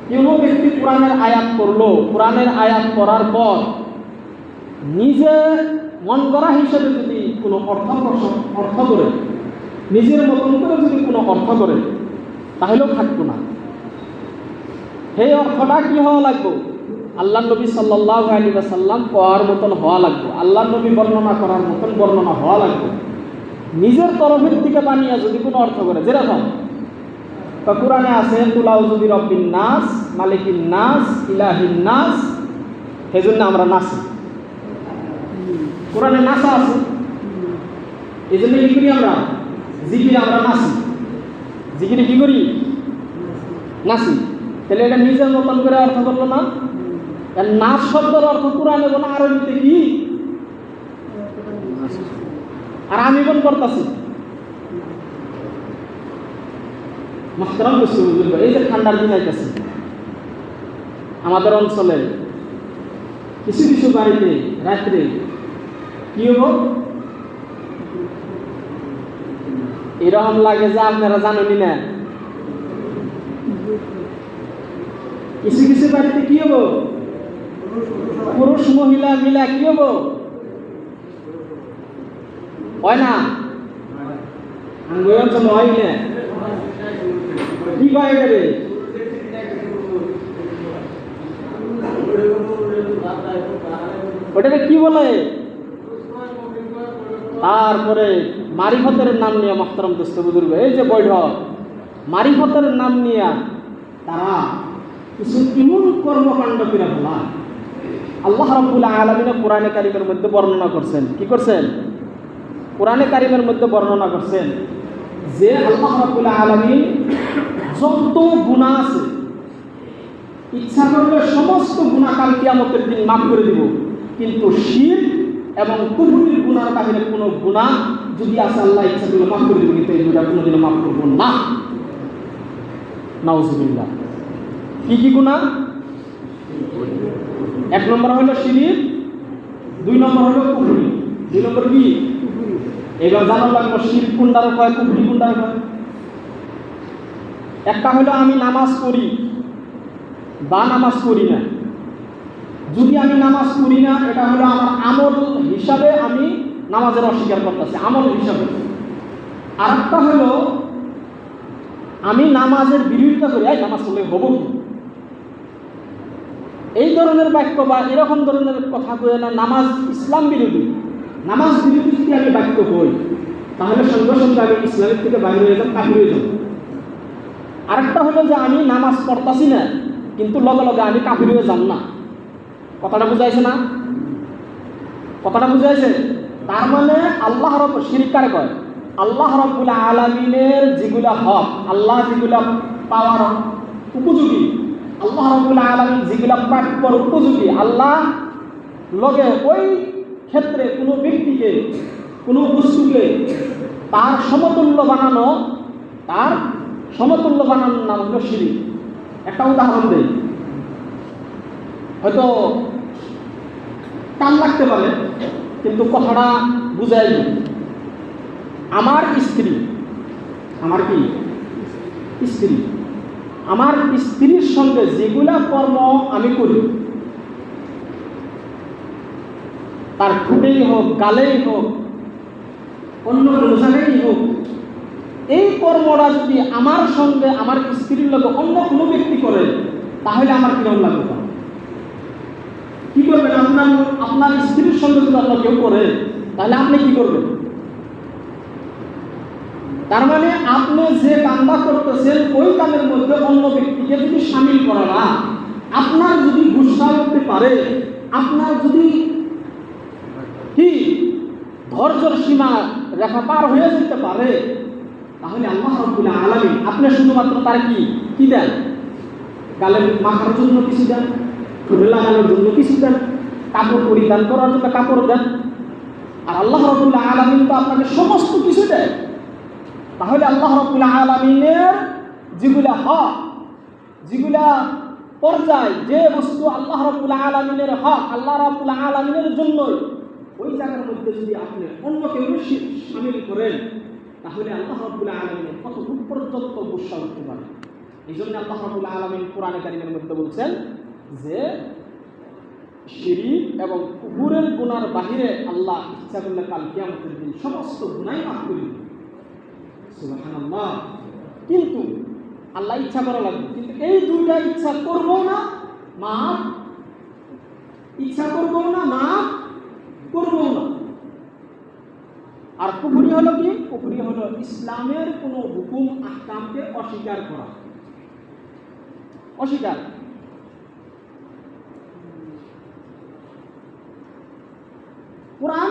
কোনো ব্যক্তি কোরআনের আয়াত পড়লো, কোরআনের আয়াত পড়ার পর নিজে মন গড়া হিসেবে যদি কোনো অর্থ করে, নিজের মতন করে যদি কোনো অর্থ করে, তাহলেও থাকতো না। সেই অর্থটা কি হওয়া লাগবে? আল্লাহ নবী সাল্লাল্লাহু আলাইহি ওয়াসাল্লাম কওয়ার মতন হওয়া লাগবে, আল্লাহ নবী বর্ণনা করার মতন বর্ণনা হওয়া লাগবে। নিজের তরফের থেকে বানিয়ে যদি কোনো অর্থ করে, যেরকম কোরআনে আছে কুল আউযু বিরাব্বিন নাস, মালিকিন নাস, ইলাহিন নাস, সেজন্য আমরা নাচি। কোরআনে নাচা আছে, এই জন্য কি করি আমরা? জিকিরে আমরা নাচি। জিকিরে কি করি? নাচি। তাহলে এটা নিজের মতন করে অর্থ করলো না? নাচ শব্দের অর্থ কোরআনে বলে আরবিতে কি? আর আমি কোন করতেছি? মাহতারাম মুসলিম, এই যে ঠান্ডার দিন আইতেছে আমাদের অঞ্চলে কিছু কিছু বাড়িতে রাত্রে কি হবো এরকম লাগে যে আপনারা জানেনই না। কিছু কিছু বাড়িতে কি হবো? পুরুষ মহিলা মিলা কি হবো? হয় না? হয় না? কি কয় এটারে? ওটাকে কি বলে? তারপরে মারিফতের নাম নিয়ে মাহতারাম দোস্ত বুজুর্গ, এই যে বৈঠক, মারিফতের নাম নিয়ে তারা কিছু এমন কর্মকাণ্ড করে ফেলা। আল্লাহ রাব্বুল আলামিন কোরআনে কারিমের মধ্যে বর্ণনা করছেন, কি করছেন? কোরআনে কারিমের মধ্যে বর্ণনা করছেন যে আল্লাহ রাব্বুল আলামিন যত গুনাহ আছে ইচ্ছা করলে সমস্ত গুনাহ কাল কিয়ামতের দিন মাফ করে দিব, কিন্তু শিরক এবং কুফরির গুনার বাহিরে কোনো গুনাহ যদি আছে আল্লাহ ইচ্ছা করলে মাফ করে দিব, কিন্তু এই দুটা কোনোদিনও মাফ করব না। নাউজুবিল্লাহ। কি কি গুনাহ? এক নম্বর হলো শিরক, দুই নম্বর হলো কুফরি। দুই নম্বর কি? এবার জানার লাগলো শিরক কোনটার কয়, কুফরি কোনটার কয়। একটা হলো আমি নামাজ পড়ি বা নামাজ পড়ি না। যদি আমি নামাজ পড়ি না, এটা হলো আমার আমল হিসাবে আমি নামাজের অস্বীকার করতেছি, আমল হিসাবে। আর একটা হলো আমি নামাজের বিরোধিতা করি, নামাজ পড়লে হবো কি, এই ধরনের বাক্য বা এরকম ধরনের কথা কই না, নামাজ ইসলাম বিরোধী। নামাজ বিরোধী যদি আমি বাক্য কই, তাহলে সঙ্গে সঙ্গে আমি ইসলামের থেকে বাইরে হয়ে যাব, কাফির হয়ে যাব। আরেকটা হলো যে আমি নামাজ পড়তাছি না, কিন্তু লগে লগে আমি কাফির হয়ে যাব না। কথাটা বুঝাইছে না? কথাটা বুঝাইছে? তার মানে আল্লাহ রাব্বুল শিরক কারে কয়? আল্লাহ রাব্বুল আলামিনের যেগুলা হক, আল্লাহ যেগুলা পাওয়ার উপযোগী, আল্লাহ রাব্বুল আলামিন যেগুলা প্রাপ্যর উপযোগী, আল্লাহ লগে ওই ক্ষেত্রে কোনো ব্যক্তিকে, কোনো বস্তুকে তার সমতুল্য বানানো, তার সমতুল্য বানানোর নাম হলো শিরক। একটা উদাহরণ দেই, হয়তো টান লাগতে পারে, কিন্তু কথাটা বুঝাই। আমার স্ত্রী, আমার কি স্ত্রী, আমার স্ত্রীর সঙ্গে যেগুলা কর্ম আমি করি, তার ঠোঁটেই হোক, গালেই হোক, অন্য কোনো জায়গায় হোক, এই কর্মটা যদি আমার সঙ্গে আমার স্ত্রীর লোক অন্য কোনো ব্যক্তি করে, তাহলে আমার কিরকম লাগবে? কি করবেন? আপনার স্ত্রীর সঙ্গে যদি অন্য কেউ করে, তাহলে আপনি কি করবেন? তার মানে আপনি যে কামটা করতেছেন ওই কামের মধ্যে অন্য ব্যক্তিকে যদি সামিল করে না, আপনার যদি গুসা করতে পারে, আপনার যদি কি ধৈর্যের সীমা রেখা পার হয়ে যেতে পারে, তাহলে আল্লাহ রাব্বুল আলামিন আপনি শুধুমাত্র তার কি দেন? গালে মাখার জন্য কিছু দেন, ঠোঁটে লাগানোর জন্য কিছু দেন, কাপড় পরিধান করার জন্য কাপড় দেন। আর আল্লাহ রাব্বুল আলামিন তো আপনাকে সমস্ত কিছু দেয়। তাহলে আল্লাহ রাব্বুল আলামিনের যেগুলা হক, যেগুলা পর্যায়, যে বস্তু আল্লাহ রাব্বুল আলামিনের হক, আল্লাহ রাব্বুল আলামিনের জন্য, ওই জায়গার মধ্যে যদি আপনি অন্য কেউ শামিল করেন, তাহলে আল্লাহ রাব্বুল আলামিনের কত দূর পর্যন্ত গুসা উঠতে পারে। এই জন্য আল্লাহ রাব্বুল আলামিন কোরআনে কারীমের মধ্যে বলছেন যে শিরক এবং কুফরের গুনার বাহিরে আল্লাহ ইচ্ছা করলে কাল কিয়ামতের দিন সমস্ত গুনাহ মাফ করে দিবেন। সুবহানাল্লাহ। কিন্তু আল্লাহ ইচ্ছা করা লাগবে, কিন্তু এই দুইটা ইচ্ছা করবো না মাফ, ইচ্ছা করবো না মাফ করবো না। আর কুফরি হলো কি? কুফরি হলো ইসলামের কোনো হুকুম আহকামকে অস্বীকার করা, অস্বীকার। কোরআন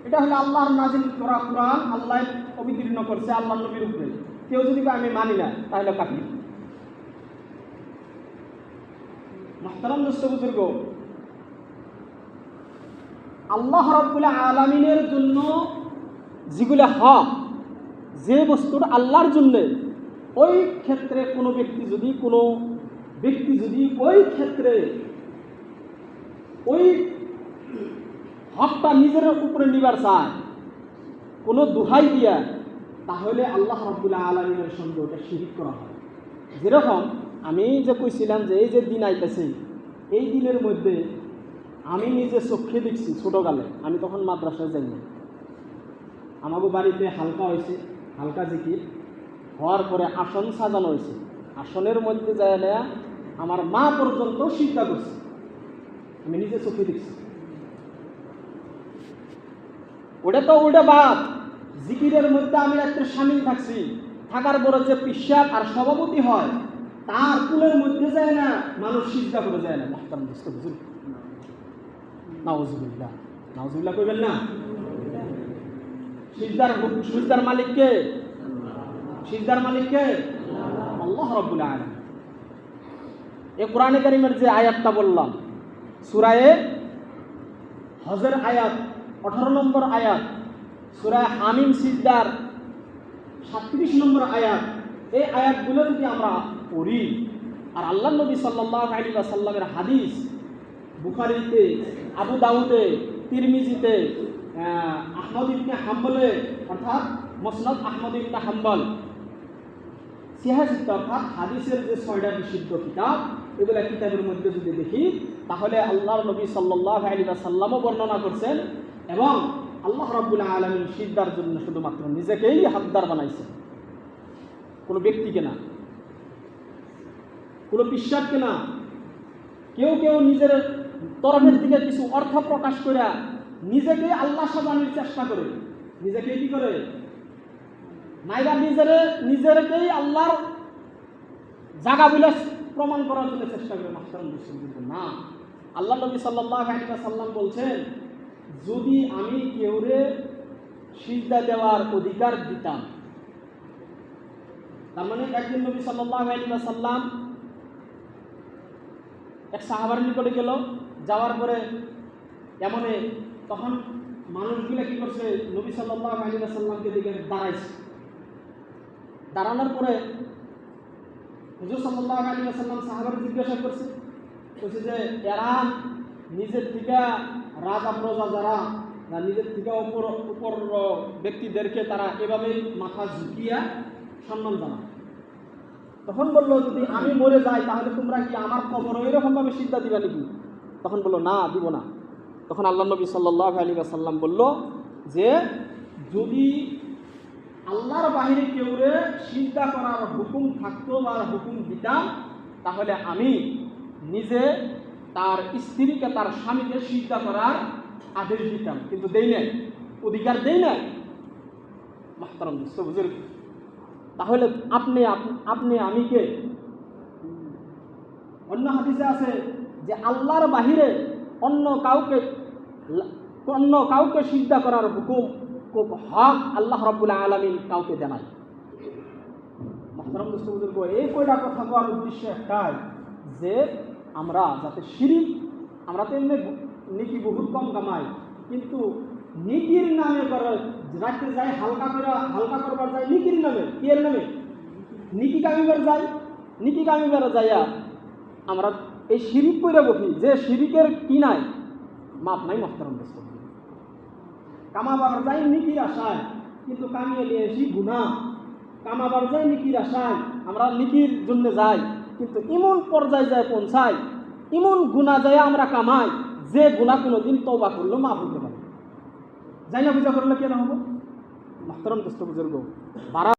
এটা হলো আল্লাহর নাজিল করা কোরআন, আল্লাহ অবতীর্ণ করছে আল্লাহর নবীর উপরে। কেউ যদি আমি মানি না তাহলে কাফির। মুহতারাম দোস্ত বুজুর্গ, আল্লাহ রাব্বুল আলামিনের জন্য যেগুলো হক, যে বস্তুটা আল্লাহর জন্য, ওই ক্ষেত্রে কোনো ব্যক্তি যদি ওই ক্ষেত্রে ওই হকটা নিজের উপরে নিবার চায় কোনো দোহাই দিয়া, তাহলে আল্লাহ রাব্বুল আলামিনের সঙ্গে ওটা শিরক করা হয়। যেরকম আমি যে কইছিলাম যে এই যে দিন আইতেছে, এই দিনের মধ্যে আমি নিজে চোখে দেখছি ছোটোকালে, আমি তখন মাদ্রাসায় যাই না, আমাকে বাড়িতে হালকা হয়েছে, হালকা জিকির হওয়ার পরে আসন সাজানো হয়েছে, আসনের মধ্যে যায় না আমার মা পর্যন্ত সিজদা করছে, আমি নিজে চোখে দেখছি। ওটা বাদ, জিকিরের মধ্যে আমি একটা শামিল থাকছি, থাকার পরে যে পিশাব আর সভাপতি হয় তার কুলের মধ্যে যায় না মানুষ সিজদা করে যায় না। মুহতারাম দোস্ত বুজুর্গ, নাউজুবিল্লাহ, নাউজুবিল্লাহ কইবেন না। সিজদার মালিক কে? সিজদার মালিক কে? আল্লাহ রাব্বুল আলামিন। এই কোরআনে কারীমের যে আয়াতটা বললাম, সূরা হজের আয়াত 18 নম্বর আয়াত, সূরা হামিম সিজদার 37 নম্বর আয়াত, এই আয়াতগুলো যদি আমরা পড়ি আর আল্লাহ নবী সাল্লাল্লাহু আলাইহি ওয়াসাল্লামের হাদিস বুখারীতে, আবু দাউদে, তিরমিজিতে, আহমদ ইবনে হাম্বলে অর্থাৎ মুসনাদ আহমদ ইবনে হাম্বল, সিহাহ অর্থাৎ হাদিসের যে 6টা বিশুদ্ধ কিতাব, এগুলা কিতাবের মধ্যে যদি দেখি তাহলে আল্লাহর নবী সাল্লাল্লাহু আলাইহি ওয়াসাল্লামও বর্ণনা করছেন এবং আল্লাহ রাব্বুল আলামিন সিজদার জন্য শুধুমাত্র নিজেকেই হকদার বানাইছেন, কোনো ব্যক্তিকে না, কোনো বিশ্বাসকে না। কেউ কেউ নিজের তরফের দিকে কিছু অর্থ প্রকাশ করে নিজেকে আল্লাহ সাজানোর চেষ্টা করে, নিজেকে কি করে নাইবা নিজেরকেই আল্লাহর জায়গা বলে প্রমাণ করার জন্য চেষ্টা করে। মাহতারাম মুসলিম না, আল্লাহ নবী সাল্লাল্লাহু আলাইহি ওয়াসাল্লাম বলছেন, যদি আমি কেউরে সিজদা দেওয়ার অধিকার দিতাম, তার মানে একদিন নবী সাল্লাল্লাহু আলাইহি ওয়াসাল্লাম এক সাহাবার নিকটে গেল, যাওয়ার পরে এমনে তখন মানুষগুলো কি করছে, নবী সাল্লাল্লাহু আলাইহি ওয়াসাল্লামকে দিকে দাঁড়াইছে। দাঁড়ানোর পরে হুজুর সাল্লাল্লাহু আলাইহি ওয়াসাল্লাম সাহাবাকে জিজ্ঞাসা করছে যে এরা নিজের থেকে রাজা প্রজা যারা নিজের থেকে উপর ব্যক্তিদেরকে তারা এভাবেই মাথা ঝুঁকিয়া সম্মান জানায়। তখন বললো, যদি আমি মরে যাই তাহলে তোমরা কি আমার কবর এরকমভাবে সিজদা দিবা নাকি? তখন বললো, না, দিব না। তখন আল্লাহ নবী সাল্লাল্লাহু আলাইহি ওয়াসাল্লাম বলল যে যদি আল্লাহর বাহিরে কেউরে সিজদা করার হুকুম থাকতো বা হুকুম দিতাম, তাহলে আমি নিজে তার স্ত্রীকে, তার স্বামীকে সিজদা করার আদেশ দিতাম, কিন্তু দেই নাই, অধিকার দেই নাই। মুহতারাম দোস্ত বুজুর্গ, তাহলে আপনি আমি কে? অন্য হাদিসে আছে যে আল্লাহর বাহিরে অন্য কাউকে সিজদা করার হুকুম হক আল্লাহ রাব্বুল আলামিন কাউকে দেন নাই। মুহতারাম দোস্ত বুজুর্গ, এই কয়টা কথা বলার উদ্দেশ্য একটাই যে আমরা যাতে শিরিক, আমরা তো এমনি নেকি বহুত কম কামাই, কিন্তু নেকির নামে রাখতে যাই হালকা করবার যায়, নেকির নামে, কি এর নামে? নেকি কামিবার যাই, নেকি কামিবার যাইয়া আমরা এই শিরিক করে বসি, যে শিরিকের কি নাই, মাপ নাই। মুহতারাম দোস্ত, কামাবার যাই নেকির আশায়, কিন্তু কামিয়ে নিয়ে এসি গুনাহ। কামাবার যায় নিকির আশায়, আমরা নিকির জন্য যাই, কিন্তু এমন পর্যায়ে যায় পৌঁছাই, এমন গুণা যায় আমরা কামাই, যে গুণা কোনোদিন তওবা করলেও মাফ হতে পারে। যাই না বুঝা করলে কেন হবো? মাহতারাম দোস্ত বুজুর্গ,